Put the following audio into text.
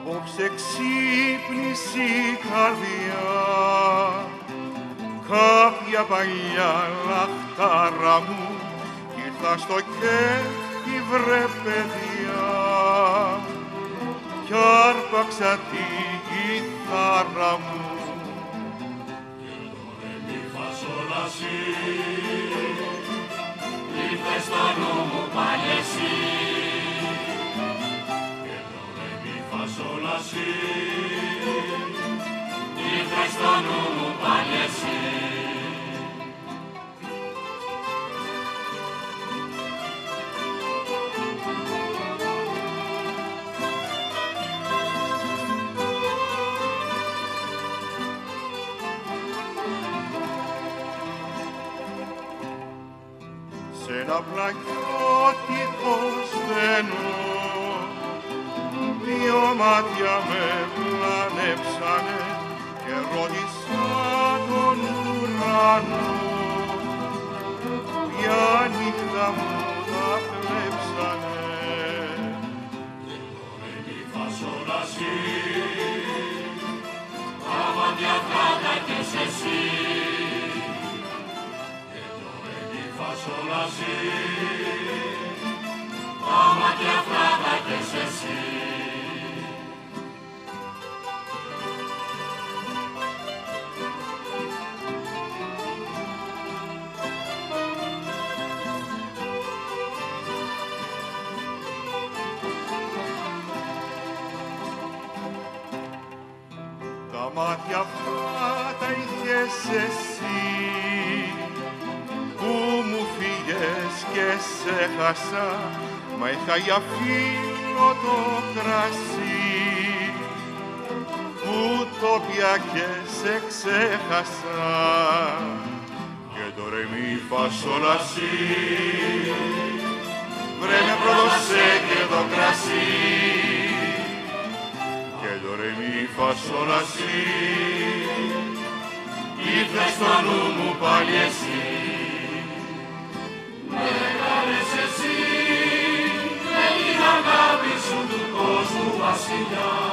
Απόψε ξύπνησε η καρδιά, κάποια παλιά λαχτάρα μου, ήρθα στο κέφι βρε παιδιά, κι άρπαξα τη κιθάρα μου. Και το ρε μη φασόλασι, ήρθε στο νου μου πάλι εσύ. Και το ρε μη φασόλασι, ήρθε στο νου μου πάλι εσύ. Σ' ένα πλακιώτικο στενό, δυο μάτια με πλανέψανε και ρώτησα τον ουρανό, ποια νύχτα μου τα κλέψανε. Και το ρε μη φασόλασι, τα μάτια κράτακες εσύ. Φασόλασι, τα μάτια φράγακες εσύ. Τα μάτια αυτά τα είχες εσύ, που μου φύγες και σε χάσα, μα είχα για φίλο το κρασί, που το πια και σε ξέχασα. Και το ρε μη φασόλασι, βρε με πρόδωσε και το κρασί. Και το ρε μη φασόλασι, ήρθε στο νου μου πάλι εσύ. Με κάνες εσύ με την αγάπη σου του κόσμου βασιλιά.